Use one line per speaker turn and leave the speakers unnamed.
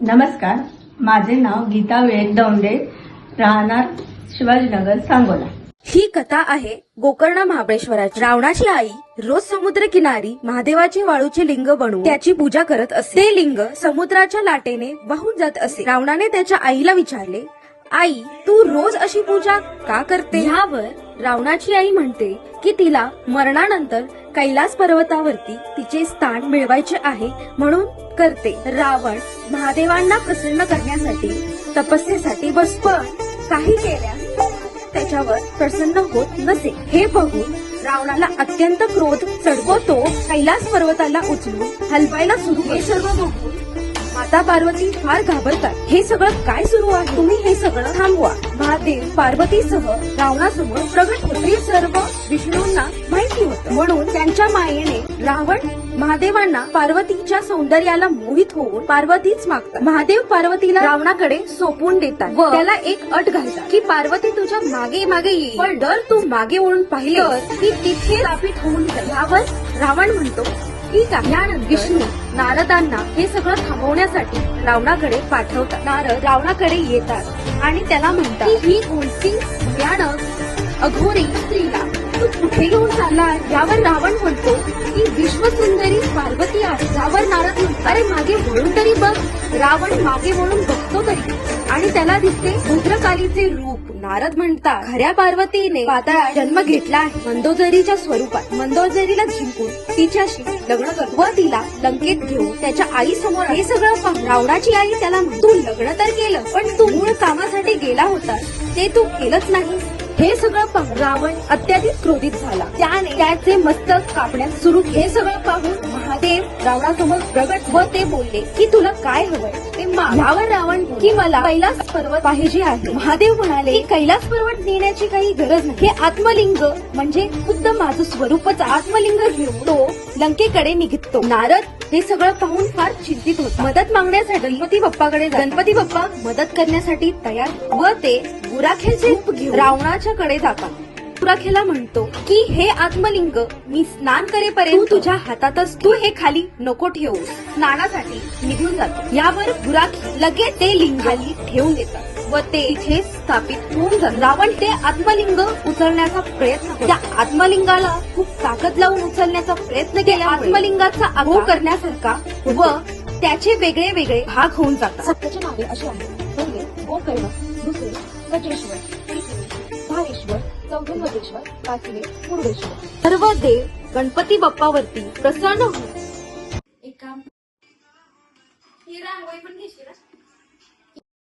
नमस्कार, माझे नाव गीता विवेक दौंडे, राहणार शिवाजीनगर, सांगोला।
ही कथा आहे गोकर्ण महाबळेश्वराची। रावणाची आई रोज समुद्र किनारी महादेवाचे वाळूचे लिंग बनवून त्याची पूजा करत असे। ते लिंग समुद्राच्या लाटेने वाहून जात असे। रावणाने त्याच्या आईला विचारले, आई, तू रोज अशी पूजा का करते? यावर रावणाची आई म्हणते की तिला मरणानंतर कैलास पर्वतावरती तिचे स्थान मिळवायचे आहे म्हणून करते। रावण महादेवांना प्रसन्न करण्यासाठी तपस्येसाठी बसतो, काही केल्यास त्याच्यावर प्रसन्न होत नसे। हे बघून रावणाला अत्यंत क्रोध चढतो। तो कैलास पर्वताला उचलून हलवायला सुरू करतो। हे सर्व बघून माता पार्वती फार घाबरतात। हे सगळं काय सुरू आहे? तुम्ही हे सगळं थांबवा। महादेव पार्वतीसह रावणासमोर प्रगट होते। सर्व विष्णूंना माहिती होतं, म्हणून त्यांच्या मायेने रावण महादेवांना पार्वतीच्या सौंदर्याला मोहित होऊन पार्वतीच मागतात। महादेव पार्वतीला रावणाकडे सोपवून देतात व त्याला एक अट घालतात की पार्वती तुझ्या मागे मागे येईल, पण जर तू मागे वळून पाहिले तर ती तिथे स्थापित होऊन जाईल। यावर रावण म्हणतो, ठीक आहे। यानंतर विष्णू नारदांना हे सगळं थांबवण्यासाठी रावणाकडे पाठवतात। नारद रावणाकडे येतात आणि त्याला म्हणतात की ही कोणती भयानक अघोरी स्त्रीला तू कुठे घेऊन चालला? यावर रावण म्हणतो की विश्वसुंदरी पार्वती आहे। यावर नारद म्हणतात, अरे मागे वळून तरी बघ। रावण मागे वळून बघतो तरी आणि त्याला दिसते भद्रकालीचे रूप। नारद म्हणतात, खऱ्या पार्वतीने पाताळात जन्म घेतला आहे मंदोदरीच्या स्वरूपात। मंदोदरीला जिंकून तिच्याशी लग्न करतो व तिला लंकेत घेऊन त्याच्या आई समोर। हे सगळं पाहून रावणाची आई त्याला म्हणते, तू लग्न तर केलं, पण तू मूळ कामासाठी गेला होतास ते तू केलंच नाही। हे सगळं पाहून रावण अत्याधिक क्रोधित झाला। त्याने त्याचे मस्तक कापण्यास सुरू केले। हे सगळं पाहून महादेव रावणासमोर प्रगट व ते बोलले की तुला काय हवंय ते माग। यावर रावण की मला कैलास पर्वत पाहिजे आहे। महादेव म्हणाले की कैलास पर्वत नेण्याची काही गरज नाही, हे आत्मलिंग म्हणजे खुद्द माझं स्वरूपच आत्मलिंग घेऊन तो लंकेकडे निघतो। नारद हे सगळं पाहून फार चिंतित होता। मदत मागण्यासाठी गणपती बाप्पाकडे गणपती बाप्पा मदत करण्यासाठी तयार व ते गुराखेचे रूप घेऊन रावणाच्याकडे जातात। गुराखेला म्हणतो की हे आत्मलिंग मी स्नान करेपर्यंत तू तुझ्या हातातच, तू हे खाली नको ठेवू। स्नानासाठी निघून जातो। यावर गुराखी लगेच ते लिंग खाली ठेवून देतात व ते इथे स्थापित होऊन जातात। रावण ते आत्मलिंग उचलण्याचा प्रयत्न करतो। त्या आत्मलिंगाला खूप ताकद लावून उचलण्याचा प्रयत्न केला। आत्मलिंगाचा आघाव करण्यासारखा व त्याचे वेगळे वेगळे भाग होऊन जातात।
सत्याचे नावे अशी आहेत, पहिले गोकर्ण, दुसरे गजेश्वर, तिसरे धारेश्वर, चौथे महेश्वर, पाचवे मुरुडेश्वर।
सर्व देव गणपती बाप्पावरती प्रसन्न होऊन
एक काम, ही रांगोळी पण घेशील?